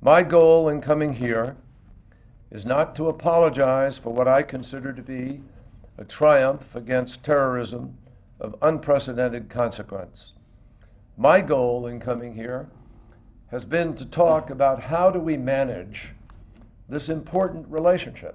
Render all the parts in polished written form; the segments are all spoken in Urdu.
My goal in coming here is not to apologize for what I consider to be a triumph against terrorism of unprecedented consequence. My goal in coming here has been to talk about how do we manage this important relationship.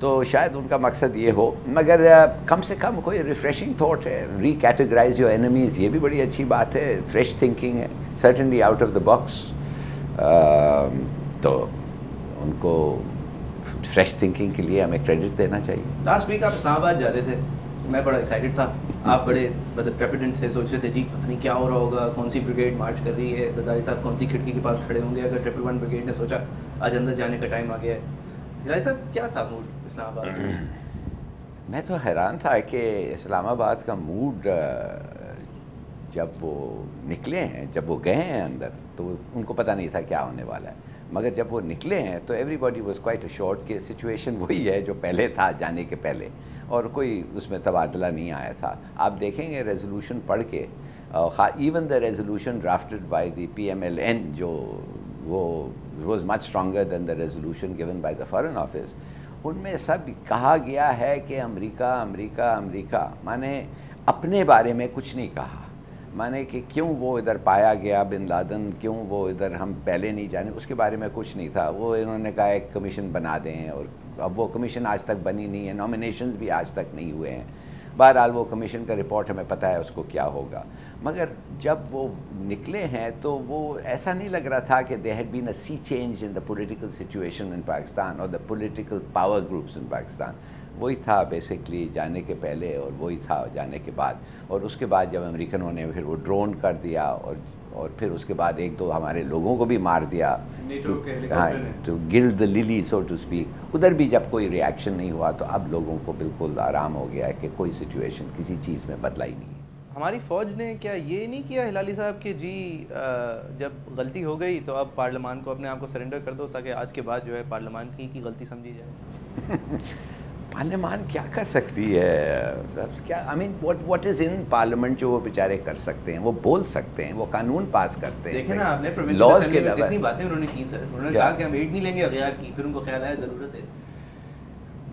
تو شاید ان کا مقصد یہ ہو. مگر کم سے کم کوئی ریفریشنگ تھاٹ ہے. ری کیٹیگرائز یور اینیمیز, یہ بھی بڑی اچھی بات ہے. فریش تھنکنگ ہے, certainly out of the box. تو ان کو فریش تھنکنگ کے لیے ہمیں کریڈٹ دینا چاہیے. لاسٹ ویک آپ اسلام آباد جا رہے تھے, میں بڑا ایکسائٹیڈ تھا. آپ بڑے مطلب ٹریپیڈنٹ تھے, سوچ رہے تھے جی پتہ نہیں کیا ہو رہا ہوگا, کون سی بریگیڈ مارچ کر رہی ہے, زرداری صاحب کون سی کھڑکی کے پاس کھڑے ہوں گے. اگر 111 بریگیڈ نے سوچا آج اندر جانے کا ٹائم آ گیا ہے. زرداری صاحب کیا تھا موڈ اسلام آباد میں؟ میں تو حیران تھا کہ اسلام آباد کا موڈ جب وہ نکلے ہیں, جب وہ گئے ہیں اندر, تو ان کو پتہ نہیں تھا کیا ہونے والا ہے. مگر جب وہ نکلے ہیں تو every body was quite assured کہ سچویشن وہی ہے جو پہلے تھا جانے کے پہلے, اور کوئی اس میں تبادلہ نہیں آیا تھا. آپ دیکھیں گے ریزولوشن پڑھ کے, even the resolution drafted by the PMLN, جو وہ was much stronger than the resolution given by the foreign office. ان میں سب کہا گیا ہے کہ امریکہ امریکہ امریکہ, مانے اپنے بارے میں کچھ نہیں کہا. مانے کہ کیوں وہ ادھر پایا گیا بن لادن, کیوں وہ ادھر ہم پہلے نہیں جانے, اس کے بارے میں کچھ نہیں تھا. وہ انہوں نے کہا ایک کمیشن بنا دیں, اور اب وہ کمیشن آج تک بنی نہیں ہے, نامینیشنز بھی آج تک نہیں ہوئے ہیں. بہرحال وہ کمیشن کا رپورٹ ہمیں پتہ ہے اس کو کیا ہوگا. مگر جب وہ نکلے ہیں تو وہ ایسا نہیں لگ رہا تھا کہ they had been a sea change in the political situation in Pakistan اور the political power groups in Pakistan. وہی تھا بیسکلی جانے کے پہلے, اور وہی تھا جانے کے بعد. اور اس کے بعد جب امریکنوں نے پھر وہ ڈرون کر دیا, اور پھر اس کے بعد ایک دو ہمارے لوگوں کو بھی مار دیا, ٹو گل the lily so to speak. ادھر بھی جب کوئی ری ایکشن نہیں ہوا تو اب لوگوں کو بالکل آرام ہو گیا ہے کہ کوئی سچویشن کسی چیز میں بدلا ہی نہیں. ہماری فوج نے کیا یہ نہیں کیا ہلالی صاحب کہ جی جب غلطی ہو گئی تو اب پارلیمان کو اپنے آپ کو سرنڈر کر دو, تاکہ آج کے بعد جو ہے پارلیمان کی غلطی سمجھی جائے؟ پارلیمان کیا کر سکتی ہے؟ کیا آئی مین واٹ از ان پارلیمنٹ جو وہ بیچارے کر سکتے ہیں؟ وہ بول سکتے ہیں, وہ قانون پاس کرتے ہیں. دیکھیں نا آپ نے لاز کے علاوہ کتنی باتیں انہوں نے کی سر. انہوں نے کہا کہ ہم ایڈ نہیں لیں گے اغیار کی, پھر ان کو خیال آیا ضرورت ہے اس کی.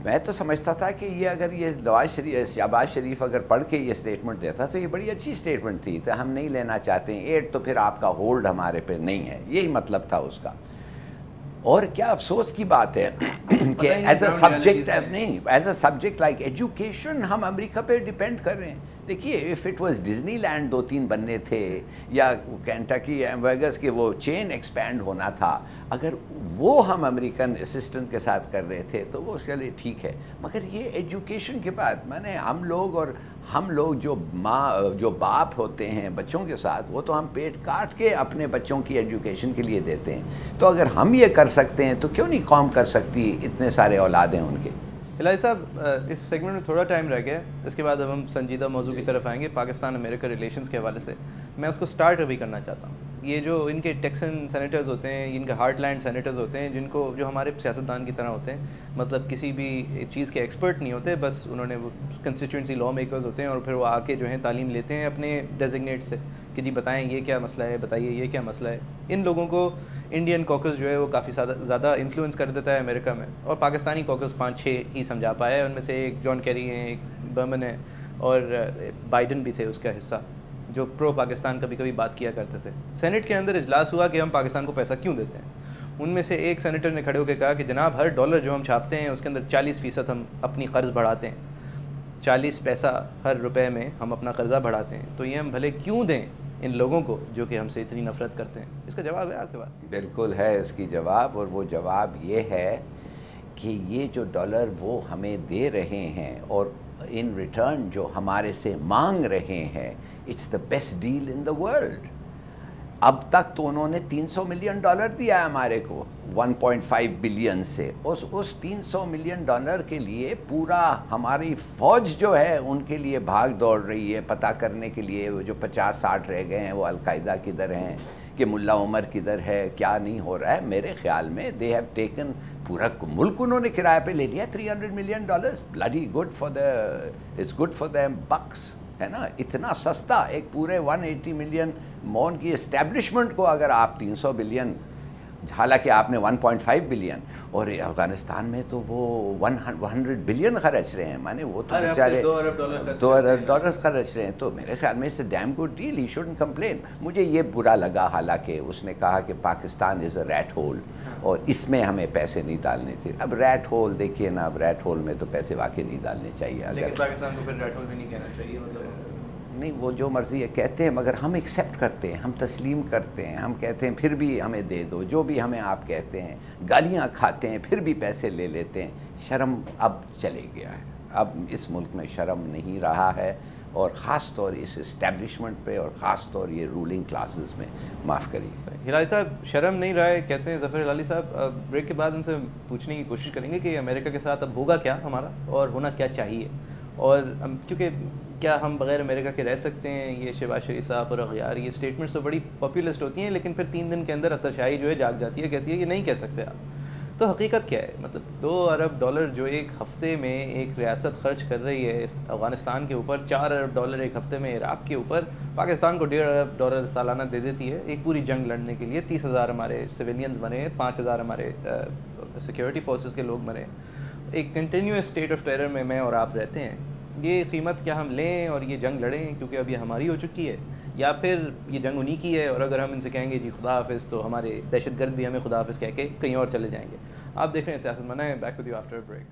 میں تو سمجھتا تھا کہ یہ اگر یہ شہباز شریف اگر پڑھ کے یہ اسٹیٹمنٹ دیتا تو یہ بڑی اچھی اسٹیٹمنٹ تھی. تو ہم نہیں لینا چاہتے ہیں ایڈ, تو پھر آپ کا ہولڈ ہمارے پہ نہیں ہے, یہی مطلب تھا اس کا. اور کیا افسوس کی بات ہے کہ ایز اے سبجیکٹ نہیں, as a subject like education ہم امریکہ پہ ڈیپینڈ کر رہے ہیں. دیکھیے if it was Disneyland 2-3 بننے تھے, یا کینٹکی ویگس کے وہ چین ایکسپینڈ ہونا تھا, اگر وہ ہم امریکن اسسٹنٹ کے ساتھ کر رہے تھے تو وہ اس کے لیے ٹھیک ہے. مگر یہ ایجوکیشن کے بعد میں نے ہم لوگ جو باپ ہوتے ہیں بچوں کے ساتھ, وہ تو ہم پیٹ کاٹ کے اپنے بچوں کی ایجوکیشن کے لیے دیتے ہیں. تو اگر ہم یہ کر سکتے ہیں تو کیوں نہیں قوم کر سکتی؟ اتنے سارے اولاد ہیں ان کے. ہلالی صاحب اس سیگمنٹ میں تھوڑا ٹائم رہ گیا, اس کے بعد اب ہم سنجیدہ موضوع کی طرف آئیں گے, پاکستان امریکہ ریلیشنز کے حوالے سے. میں اس کو سٹارٹ ابھی کرنا چاہتا ہوں. یہ جو ان کے ٹیکسن سینیٹرز ہوتے ہیں, ان کے ہارٹ لینڈ سینیٹرز ہوتے ہیں, جو ہمارے سیاستدان کی طرح ہوتے ہیں, مطلب کسی بھی چیز کے ایکسپرٹ نہیں ہوتے, بس انہوں نے وہ کنسٹیچوئنسی لا میکرز ہوتے ہیں, اور پھر وہ آ کے جو ہیں تعلیم لیتے ہیں اپنے ڈیزگنیٹ سے کہ جی بتائیں یہ کیا مسئلہ ہے, بتائیے یہ کیا مسئلہ ہے. ان لوگوں کو انڈین کوکس جو ہے وہ کافی زیادہ انفلوئنس کر دیتا ہے امریکہ میں, اور پاکستانی کوکس 5-6 ہی سمجھا پایا ہے. ان میں سے ایک جان کیری ہیں, ایک برمن ہے, اور بائیڈن بھی تھے اس کا حصہ, جو پرو پاکستان کبھی کبھی بات کیا کرتے تھے. سینٹ کے اندر اجلاس ہوا کہ ہم پاکستان کو پیسہ کیوں دیتے ہیں. ان میں سے ایک سینیٹر نے کھڑے ہو کے کہا کہ جناب ہر ڈالر جو ہم چھاپتے ہیں اس کے اندر 40% ہم اپنی قرض بڑھاتے ہیں, 40 پیسہ ہر روپے میں ہم اپنا قرضہ بڑھاتے ہیں, تو یہ ہم بھلے کیوں دیں ان لوگوں کو جو کہ ہم سے اتنی نفرت کرتے ہیں. اس کا جواب ہے آپ کے پاس؟ بالکل ہے اس کی جواب, اور وہ جواب یہ ہے کہ یہ جو ڈالر وہ ہمیں دے رہے ہیں اور ان ریٹرن جو ہمارے سے مانگ رہے ہیں, it's the best deal in the world. اب تک تو انہوں نے $300 ملین دیا ہے ہمارے کو 1.5 بلین سے. اس $300 ملین کے لیے پورا ہماری فوج جو ہے ان کے لیے بھاگ دوڑ رہی ہے پتہ کرنے کے لیے وہ جو 50-60 رہ گئے ہیں وہ القاعدہ کدھر ہیں, کہ ملا عمر کدھر ہے, کیا نہیں ہو رہا ہے. میرے خیال میں دے ہیو ٹیکن, پورا ملک انہوں نے کرایہ پہ لے لیا $300 million. Bloody good for the, it's good for them bucks, ہے نا. اتنا سستا ایک پورے 180 ملین مون کی اسٹیبلشمنٹ کو اگر آپ $300 بلین حالانکہ آپ نے 1.5 بلین اور افغانستان میں تو وہ 100 بلین خرچ رہے ہیں. مانے وہ تو بیچارے 2 ارب ڈالر خرچ رہے ہیں. تو میرے خیال میں it's a damn good deal, he shouldn't complain. مجھے یہ برا لگا حالانکہ اس نے کہا کہ پاکستان از اے ریٹ ہول اور اس میں ہمیں پیسے نہیں ڈالنے تھے. اب ریٹ ہول دیکھیے نا, اب ریٹ ہول میں تو پیسے واقعی نہیں ڈالنے چاہیے. لیکن پاکستان کو پھر ریٹ ہول بھی نہیں کہنا چاہیے, مطلب نہیں, وہ جو مرضی ہے کہتے ہیں, مگر ہم ایکسیپٹ کرتے ہیں, ہم تسلیم کرتے ہیں, ہم کہتے ہیں پھر بھی ہمیں دے دو جو بھی ہمیں آپ کہتے ہیں, گالیاں کھاتے ہیں پھر بھی پیسے لے لیتے ہیں. شرم اب چلے گیا ہے, اب اس ملک میں شرم نہیں رہا ہے, اور خاص طور اس اسٹیبلشمنٹ پہ اور خاص طور یہ رولنگ کلاسز میں. معاف کریے ہلالی صاحب, شرم نہیں رہا ہے کہتے ہیں ظفر ہلالی صاحب. بریک کے بعد ان سے پوچھنے کی کوشش کریں گے کہ امریکہ کے ساتھ اب ہوگا کیا ہمارا اور ہونا کیا چاہیے, اور کیونکہ کیا ہم بغیر امریکہ کے رہ سکتے ہیں. یہ شہباز شریف صاحب اور اغیار, یہ اسٹیٹمنٹس تو بڑی پاپولسٹ ہوتی ہیں لیکن پھر 3 دن کے اندر اثر شاہی جو ہے جاگ جاتی ہے, کہتی ہے یہ نہیں کہہ سکتے آپ. تو حقیقت کیا ہے؟ مطلب 2 ارب ڈالر جو ایک ہفتے میں ایک ریاست خرچ کر رہی ہے افغانستان کے اوپر, 4 ارب ڈالر ایک ہفتے میں عراق کے اوپر, پاکستان کو 1.5 ارب ڈالر سالانہ دے دیتی ہے ایک پوری جنگ لڑنے کے لیے. 30,000 ہمارے سویلینز مرے, 5,000 ہمارے سیکیورٹی فورسز کے لوگ مرے. ایک کنٹینیوس اسٹیٹ آف ٹیرر میں میں اور آپ رہتے ہیں. یہ قیمت کیا ہم لیں اور یہ جنگ لڑیں کیونکہ اب یہ ہماری ہو چکی ہے, یا پھر یہ جنگ انہی کی ہے اور اگر ہم ان سے کہیں گے جی خدا حافظ تو ہمارے دہشت گرد بھی ہمیں خدا حافظ کہہ کے کہیں اور چلے جائیں گے. آپ دیکھ رہے ہیں سیاست منع ہے. Back with you after break.